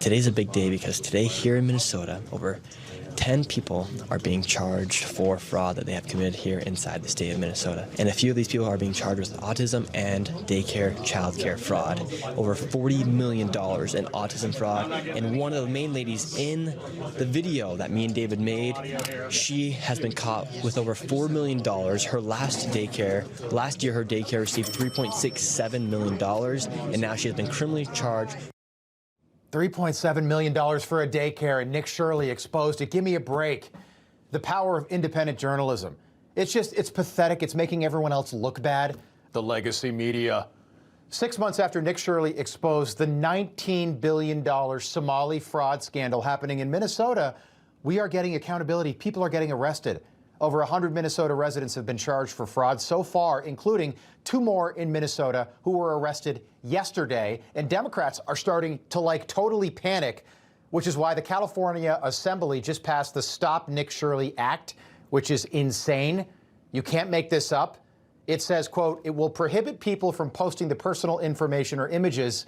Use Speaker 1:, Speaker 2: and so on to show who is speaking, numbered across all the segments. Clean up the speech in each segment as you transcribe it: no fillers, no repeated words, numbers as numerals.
Speaker 1: Today's a big day because today here in Minnesota, over 10 people are being charged for fraud that they have committed here inside the state of Minnesota. And a few of these people are being charged with autism and daycare, childcare fraud. Over $40 million in autism fraud. And one of the main ladies in the video that me and David made, she has been caught with over $4 million. Her last year, her daycare received $3.67 million, and now she has been criminally charged.
Speaker 2: $3.7 million for a daycare, and Nick Shirley exposed it. Give me a break. The power of independent journalism. It's pathetic. It's making everyone else look bad. The legacy media. 6 months after Nick Shirley exposed the $19 billion Somali fraud scandal happening in Minnesota, we are getting accountability. People are getting arrested. Over 100 Minnesota residents have been charged for fraud so far, including 2 more in Minnesota who were arrested yesterday. And Democrats are starting to totally panic, which is why the California Assembly just passed the Stop Nick Shirley Act, which is insane. You can't make this up. It says, quote, it will prohibit people from posting the personal information or images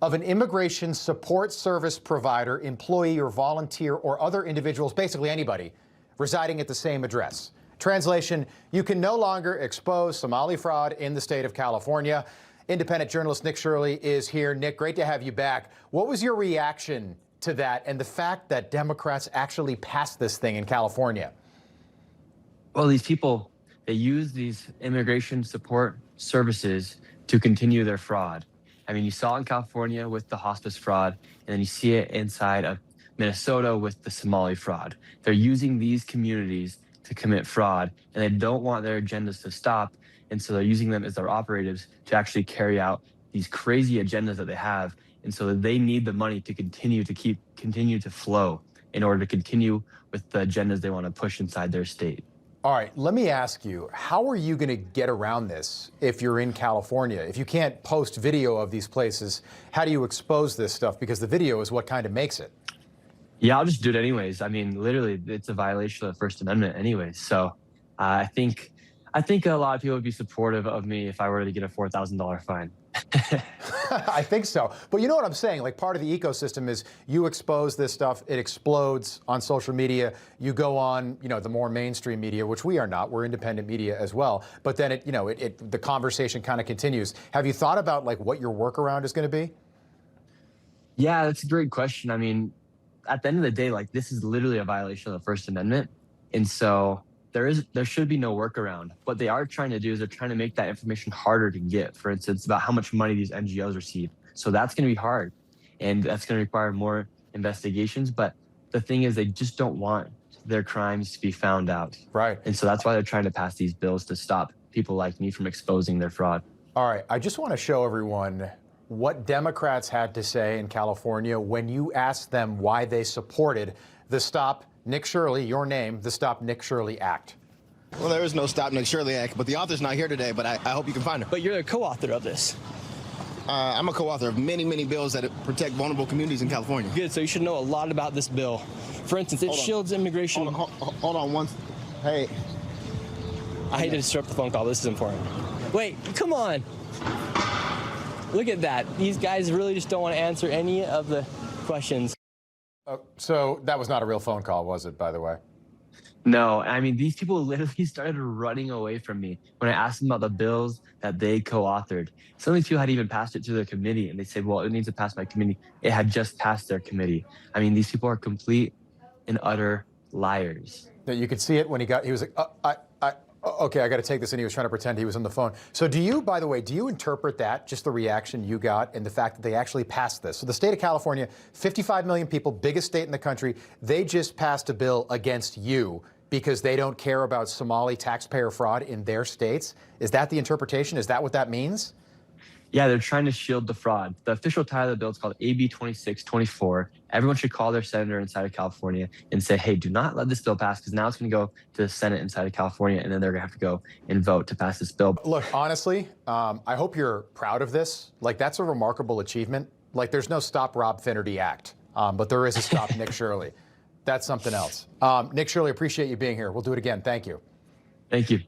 Speaker 2: of an immigration support service provider, employee or volunteer or other individuals, basically anybody, residing at the same address. Translation, you can no longer expose Somali fraud in the state of California. Independent journalist Nick Shirley is here. Nick, great to have you back. What was your reaction to that and the fact that Democrats actually passed this thing in California?
Speaker 1: Well, these people, they use these immigration support services to continue their fraud. I mean, you saw it in California with the hospice fraud, and then you see it inside of Minnesota with the Somali fraud. They're using these communities to commit fraud, and they don't want their agendas to stop, and so they're using them as their operatives to actually carry out these crazy agendas that they have, and so they need the money to continue to flow in order to continue with the agendas they want to push inside their state.
Speaker 2: All right, let me ask you, how are you going to get around this if you're in California? If you can't post video of these places, how do you expose this stuff? Because the video is what kind of makes it.
Speaker 1: Yeah, I'll just do it anyways. I mean, literally, it's a violation of the First Amendment anyways. So I think a lot of people would be supportive of me if I were to get a $4,000 fine.
Speaker 2: I think so. But you know what I'm saying? Part of the ecosystem is you expose this stuff, it explodes on social media. You go on, the more mainstream media, which we are not. We're independent media as well. But then the conversation kind of continues. Have you thought about what your workaround is going to be?
Speaker 1: Yeah, that's a great question. I mean, at the end of the day, this is literally a violation of the First Amendment. And so there should be no workaround. What they are trying to do is they're trying to make that information harder to get, for instance, about how much money these NGOs receive. So that's going to be hard, and that's going to require more investigations. But the thing is, they just don't want their crimes to be found out.
Speaker 2: Right.
Speaker 1: And so that's why they're trying to pass these bills to stop people like me from exposing their fraud.
Speaker 2: All right. I just want to show everyone what Democrats had to say in California when you asked them why they supported the Stop Nick Shirley, your name, the Stop Nick Shirley Act.
Speaker 3: Well, there is no Stop Nick Shirley Act, but the author's not here today, but I hope you can find her.
Speaker 1: But you're the co-author of this.
Speaker 3: I'm a co-author of many, many bills that protect vulnerable communities in California.
Speaker 1: Good, so you should know a lot about this bill. For instance, it shields immigration.
Speaker 3: Hold on one. Hey.
Speaker 1: I hate to disrupt the phone call. This is important. Wait, come on. Look at that. These guys really just don't want to answer any of the questions.
Speaker 2: So that was not a real phone call, was it, by the way?
Speaker 1: No, I mean, these people literally started running away from me when I asked them about the bills that they co-authored. Some of these people had even passed it to their committee, and they said, well, it needs to pass my committee. It had just passed their committee. I mean, these people are complete and utter liars.
Speaker 2: You could see it when he was like, okay, I got to take this, and he was trying to pretend he was on the phone. So by the way, do you interpret that, just the reaction you got and the fact that they actually passed this? So the state of California, 55 million people, biggest state in the country, they just passed a bill against you because they don't care about Somali taxpayer fraud in their states. Is that the interpretation? Is that what that means?
Speaker 1: Yeah, they're trying to shield the fraud. The official title of the bill is called AB 2624. Everyone should call their senator inside of California and say, hey, do not let this bill pass, because now it's going to go to the Senate inside of California, and then they're going to have to go and vote to pass this bill.
Speaker 2: Look, honestly, I hope you're proud of this. That's a remarkable achievement. There's no Stop Rob Finnerty Act, but there is a Stop Nick Shirley. That's something else. Nick Shirley, appreciate you being here. We'll do it again. Thank you.
Speaker 1: Thank you.